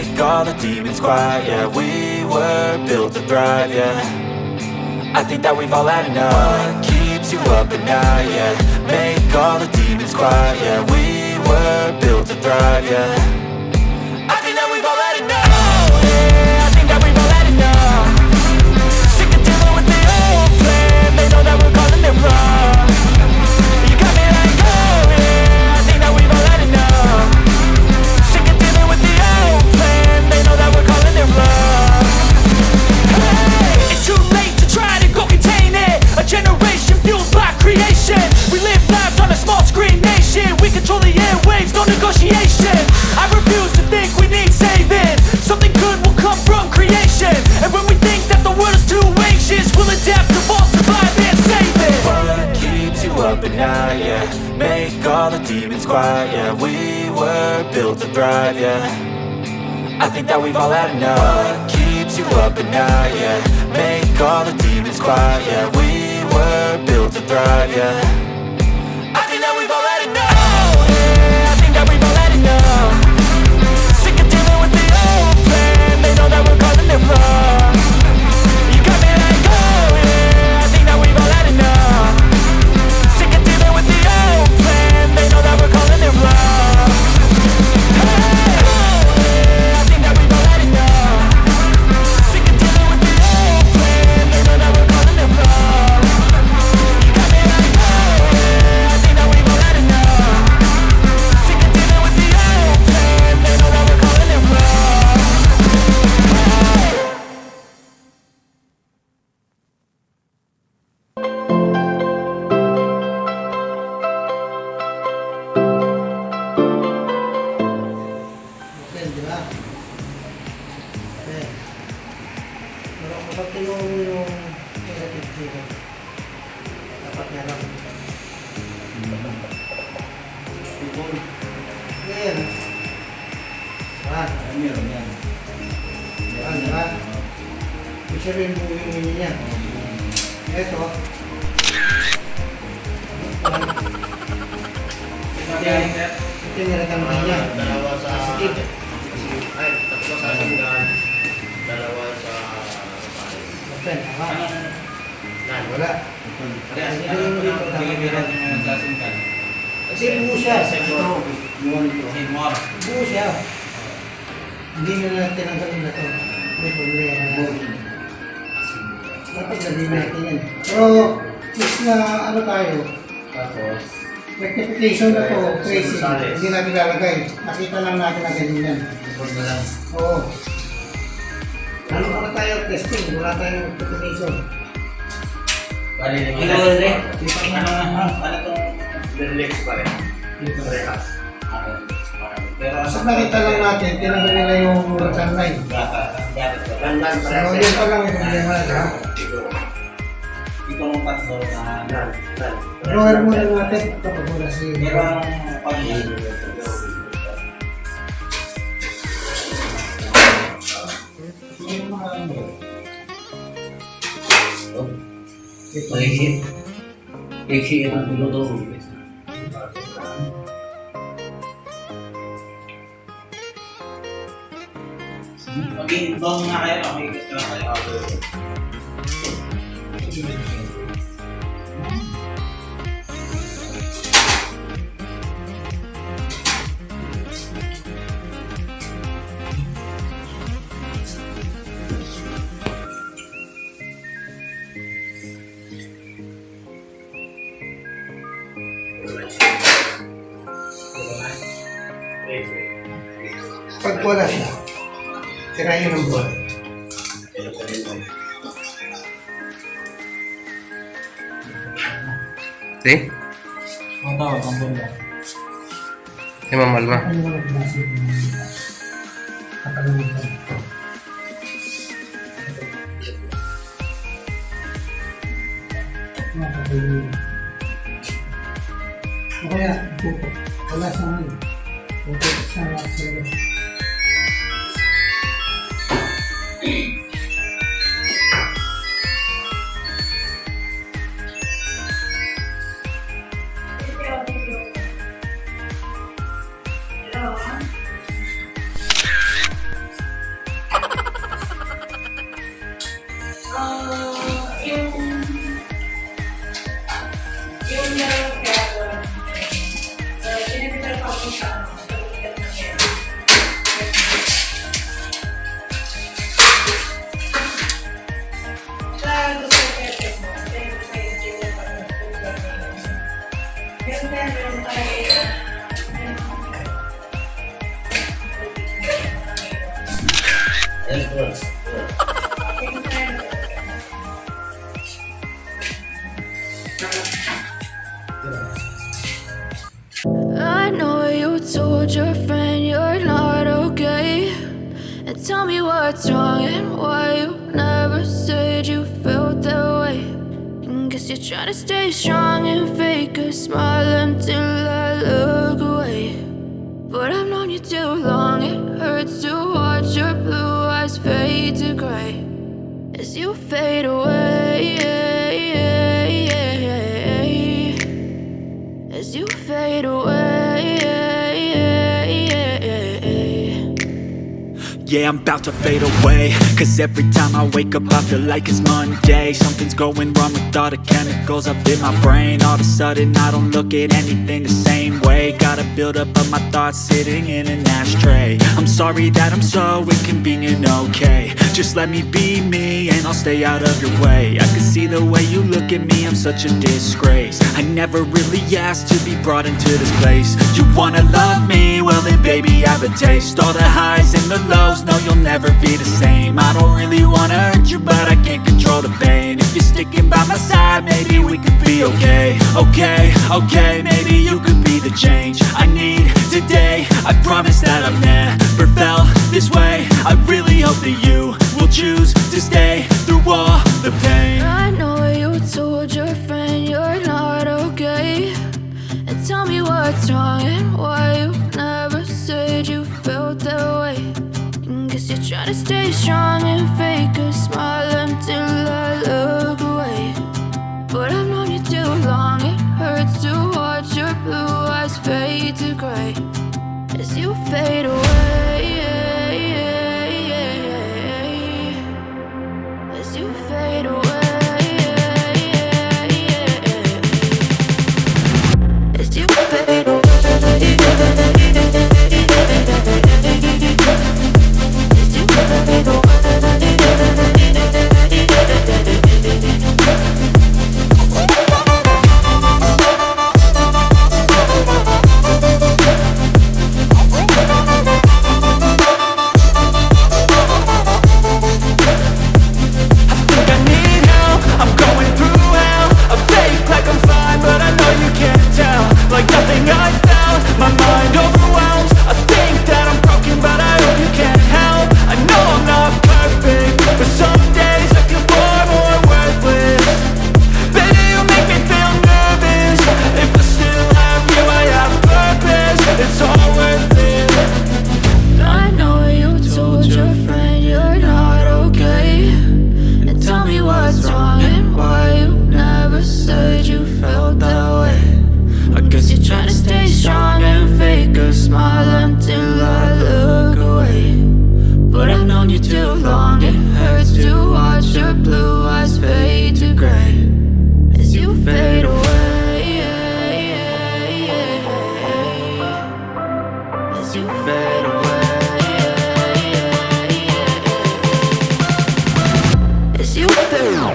make all the demons quiet. Yeah, we were built to thrive, yeah. I think that we've all had enough. What keeps you up at night, yeah. Make all the demons quiet. Yeah, we were built to thrive, yeah. I think that we've all had enough. Oh, yeah, I think that we've all had enough. Sick of dealing with the old plan. They know that we're calling it wrong. You got me like, oh yeah, I think that we've all had enough. Sick of dealing with the old plan. They know that we're calling it wrong. Hey, it's too late to try to go contain it. A generation fueled by creation. We live lives on a small screen nation. We control the airwaves, no negotiation. I refuse to think we need saving. Something good will come from creation. And when we think that the world is too anxious, we'll adapt, evolve, survive and save it. What keeps you up at night, yeah. Make all the demons quiet, yeah. We were built to thrive, yeah. I think that we've all had enough. What keeps you up at night, yeah. Make all the demons quiet, yeah. We were built to thrive, yeah. I think that we've all had enough. Oh yeah, I think that we've all had enough. Sick of dealing with the old plan. They know that we're calling it wrong. You got me like, oh yeah, I think that we've all had enough. Sick of dealing with the old plan. They know that we're calling it wrong. Hey, oh yeah, I think that we've all had enough. Sick of dealing with the old plan. They know that we're calling it wrong. You got me like, oh yeah, I think that we've all had enough. Sick of dealing with the old plan. They know that we're calling it wrong. Okay, di ba? Okay. Pero kapag tinong yung negative zero, dapat nga lang. Yan. Diba? Diba? Ibig sabihin buwing ninyo yan. Ito. Ito yung nilagyan mo niya. Dalawa sa Positive. ay, tatlo sa tunggal, dalawa sa Open. Aha. nan. Wala. Kasi buo siya. Buo siya. Hindi na natin ang ganun na ito. May problema. Dapat sabihin natin yan. Pero, is na ano tayo, Tapos, rectification na to, tracing, hindi natin lalagay. Nakita lang natin na ganyan yan. report na lang. Oo. Ano pa tayo testing? Wala tayong rectification. Bali naman. Ano itong relax pa rin? Relax. Pero Basta nakita lang natin, tinanggal nila yung return line. Landan pa rin. So, yun pa lang yung problema na. Itong tatlo na nan. Drawer muna natin kapag wala si... Pero ang pag-ibig. Iksi ang piloto. Maging bang nga kayo, makikis ka lang kayo. Pag wala siya, tirayan ng buwan. Si? Ang tawag ang buwan. Si Ma'am Alma. Ano mo nagbasa yung katalimutan? O kaya, puto. Wala sa mga. Puto sa labas. I know you told your friend you're not okay, and tell me what's wrong and why you never said you felt that way. And guess you're trying to stay strong and fake a smile until I look away. But I've known you too long, it hurts to watch your blue eyes fade to gray as you fade away. As you fade away. Yeah, I'm about to fade away, cause every time I wake up I feel like it's Monday. Something's going wrong with all the chemicals up in my brain. All of a sudden I don't look at anything the same way. Got a buildup of my thoughts sitting in an ashtray. I'm sorry that I'm so inconvenient, okay. Just let me be me and I'll stay out of your way. I can see the way you look at me, I'm such a disgrace. I never really asked to be brought into this place. You wanna love me? Well then baby have a taste. All the highs and the lows, no you'll never be the same. I don't really wanna hurt you but I can't control the pain. If you're sticking by my side maybe we could be okay. Okay, maybe you could be the change I need today. I promise that I've never felt this way. I really hope that you will choose to stay through all the pain. I know you told your friend you're not okay, and tell me what's wrong and why you never said you felt that way. And guess you're trying to stay strong and fake a smile until I look away. But I've known you too long, it hurts to watch your blue eyes fade to gray as you fade away. As you fade away. As you fade away. As you fade away.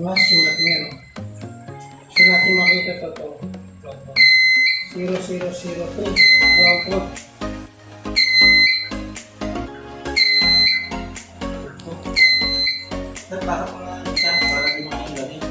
Diba? Sulat mo yan. So natin makita ito. 0002 ground code. Pasok mo na siya para di makailangan.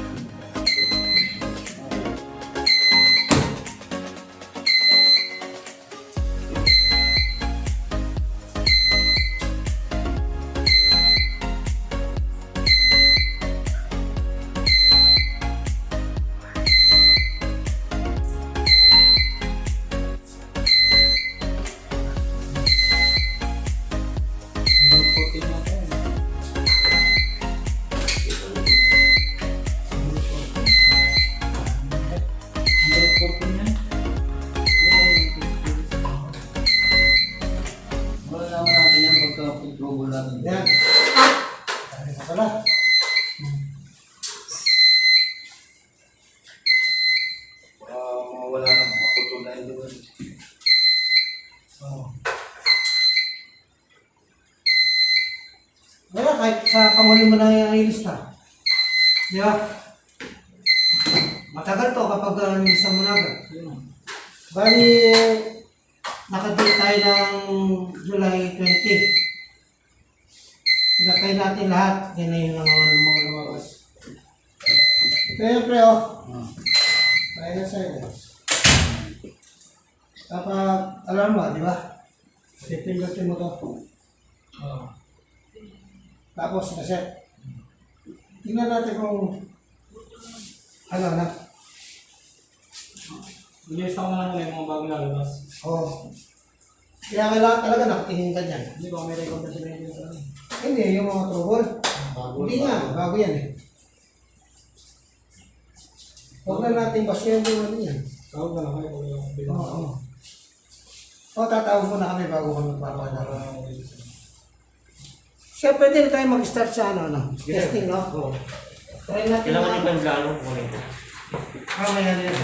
Yan. Dami pa pala. Wala na, maputol na yun doon. Oh. Kaya kahit sa panghuli mo na yung ilista. Di ba? Matagal to kapag nilista mo na agad. Bali, nakadate tayo ng July 20. Pinakay natin lahat. Yan na yung mga lumabas. Kaya pre, oh. Kaya na sa'yo. Kapag, alam mo, di ba? Pipindutin mo to. Oh. Tapos, naset. Tingnan natin kung ano na. Bilista ko na lang yung mga bagong lalabas. Oo. Kaya kailangan talaga nakatingin ka dyan. Hindi ba may record na sila yung sa ano? Hindi, yung mga trouble. Hindi nga, bago yan eh. Huwag na natin basyan yung ano yan. Tawag na lang kayo kung yung bilang. Oo. O, tatawag mo na kami bago kami magpapadala. Siyempre, din tayo mag-start sa ano, testing, no? Oo. Try natin Kailangan yung plano kung ito. Mamaya na yun.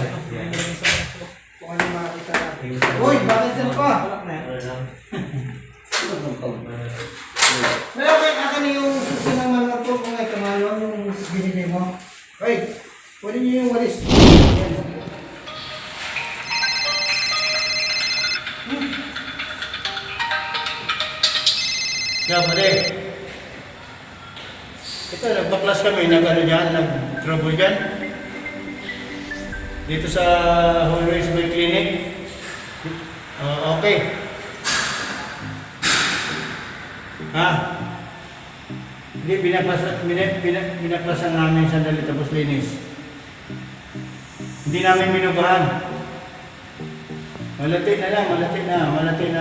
Kung ano makakita natin. Uy, bakit dyan pa? Pero kaya akin yung susi ng manual ko kung ito manual yung binili mo. Uy, pwede nyo yung walis. Kaya pare, ito nagbaklas kami, nag-ano dyan, nag-trouble dyan. Dito sa Hallways Bay Clinic. Okay. Ha? Hindi, binaklasan namin sandali tapos linis. Hindi namin minubahan. Malati na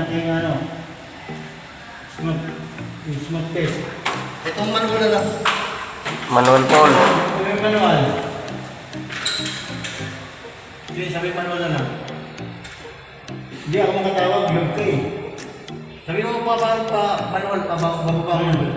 kaya ano. Smoke test. Itong manual na lang. Manual Paul. Ito yung manual. Hindi, sabi manual na lang. Hindi ako makatawag, log ka eh. Sabi mo pa manual pa ba manual?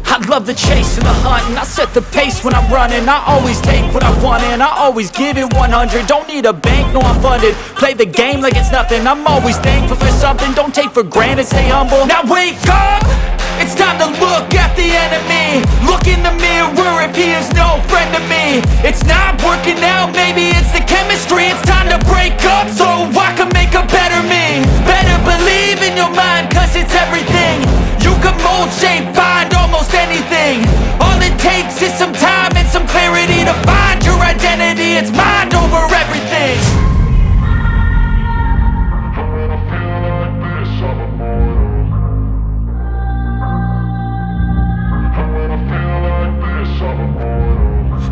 I love the chase and the hunt, and I set the pace when I'm running. I always take what I want and I always give it 100. Don't need a bank, no I'm funded. Play the game like it's nothing. I'm always thankful for something. Don't take for granted, stay humble. Now wake up! It's time to look at the enemy. Look in the mirror if he is no friend to me. It's not working out, maybe it's the chemistry. It's time to break up so I can make a better me. Better believe in your mind, cause it's everything. You can mold, shape, find almost anything. All it takes is some time and some clarity to find your identity. It's mind over everything.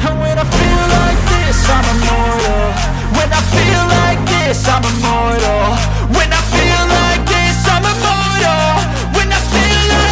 And when I feel like this, I'm immortal. When I feel like this, I'm immortal. When I feel like this, I'm immortal. When I feel like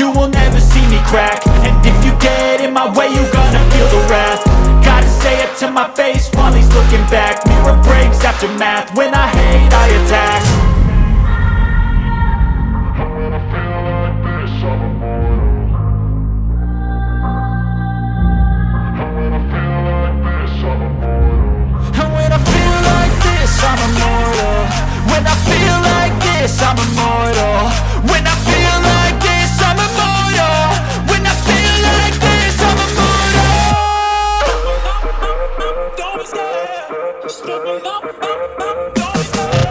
You will never see me crack. And if you get in my way, you gonna feel the wrath. Gotta say it to my face while he's looking back. Mirror breaks after math. When I hate, I attack. And when I feel like this, I'm immortal. When I feel like this, I'm immortal. When I feel like this, I'm immortal. When I feel like this, I'm immortal. Don't be scared. Step it up, don't be scared.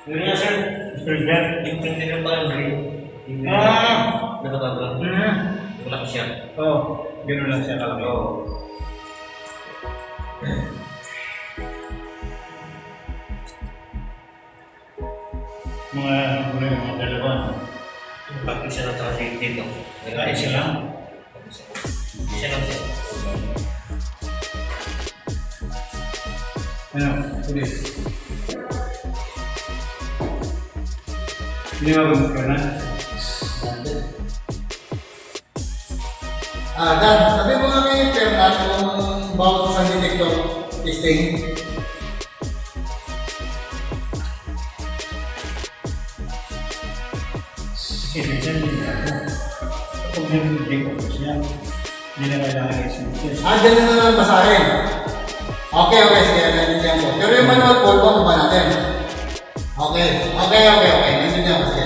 Yun nga, sir. Springer. Yung printer yung parang green. Yung nakataglan. Malaki siya. Oo. Ganun lang siya kalaki. Oo. Mga dalawa. Bakit siya na-translate dito? Isa lang. Isa lang siya. Ano? Tulis. Tinawag ka na? Dan, sabi mo nga may perna kung bawat sa detector testing. Kasi minsan hindi ako. Kapag nag-dig ako siya, hindi na kailangan i-simple. Ganyan na lang basahin. Okay, sige, nandun po. Pero yung manual po, ito ba natin? Okay. Nandun yan, sige.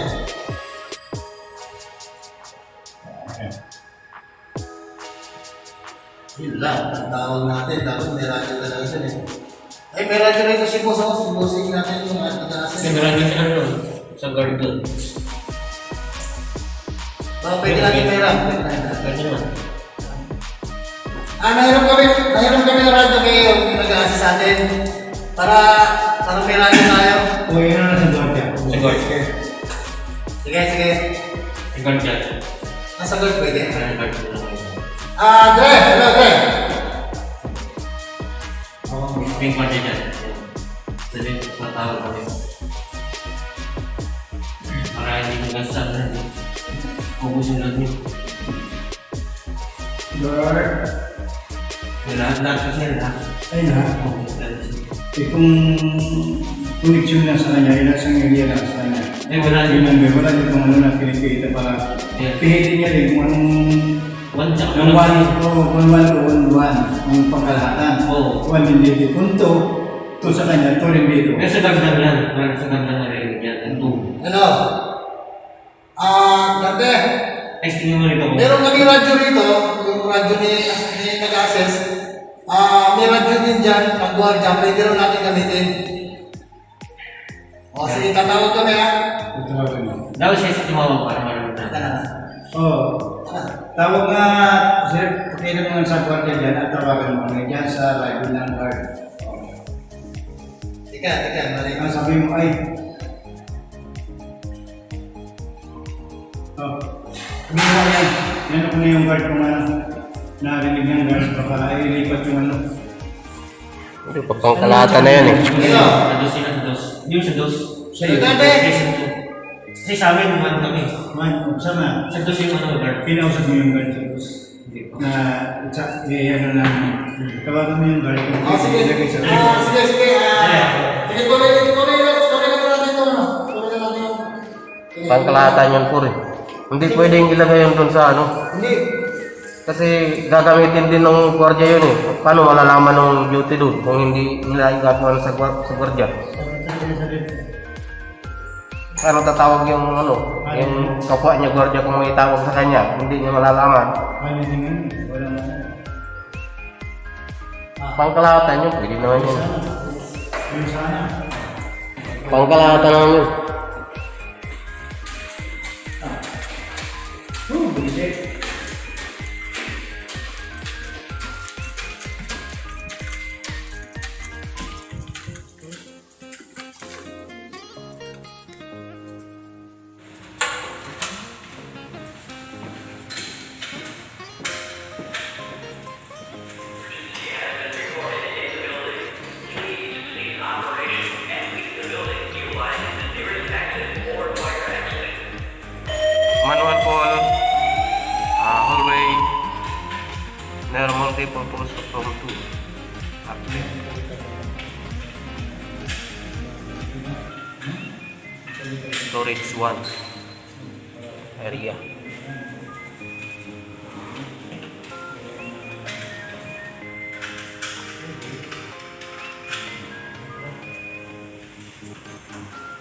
Yun lang, ang tawag natin. Dapat may radyo talaga siya eh. Ay, may radyo rin si Boss. Si Bossing natin yung nag-aasin. Kasi marami siya doon. Sa guard doon. Pwede natin may radyo. Ganyan naman. Nahiram kami ng radyo kayo yung nag-aasin sa atin. Para may radyo tayo. O, yun na sa guard yan. Sa guard. Sige. Sa guard yan. Nasa guard pwede. Sa guard doon. Dre! Hello, Dre! May guard yan. Sa din, matawag kami. Para hindi mo gasa na. Kukusin natin. Guard. Lahat kasi lahat. Ay na. Kung connection lang sa kanya, ilang sang area lang sa kanya. Wala Yun ang wala yung kung ano na pinipita para pihitin niya rin kung anong One check. yung 1 o 1 ang pangkalahatan. Oo. 1 hindi punto, 2 sa kanya, 2 rin dito. Pero sa ganda lang. Sa ganda na rin yan. Ang 2. Hello? Dante, Texting mo rin ako. meron kami radyo rito, yung radyo ni nag-access. May radyo din dyan, ang guardia, pwede rin natin gamitin. Sige, tatawag kami ha. Tatawagan mo. Daw siya sa tumawag para marunod na. Tawag nga, sir, pakita mo nga sa kwartel dyan at tawagan mo nga dyan sa radio ng guard. Teka, mali. Ang sabi mo ay, sabi mo yan, yan ako na yung guard kung ano, narinig ng guard, baka ilipat yung ano. Pagpangkalahatan na yan eh. Sa dos sila sa dos. Hindi sa dos. Sa'yo. Dante! Kasi sa amin, naman kami. Man, sama, Sa dos yung ano, guard. pinausap mo yung guard tapos na, ano na, tawagan mo yung guard kung Sige. ilagay sa Sige. Tuloy na natin ito. Pangkalahatan yun po rin. Hindi pwedeng ilagay yun dun sa ano. Hindi. Kasi gagamitin din ng gwardiya yun eh. Paano malalaman ng duty doon kung hindi nila igagawa sa gwardiya? Paano tatawag yung ano, yung kapwa niya gwardiya kung may tawag sa kanya, hindi niya malalaman. Ano din yun? Wala na. Pangkalahatan yun, pwede naman yun. Yung sana. Pangkalahatan naman yun. Bulisik. Manual pole, hallway, multi-purpose from 2. Storage 1 area.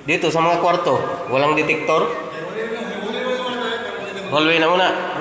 Dito sa mga kwarto, walang detektor. Hallway na muna.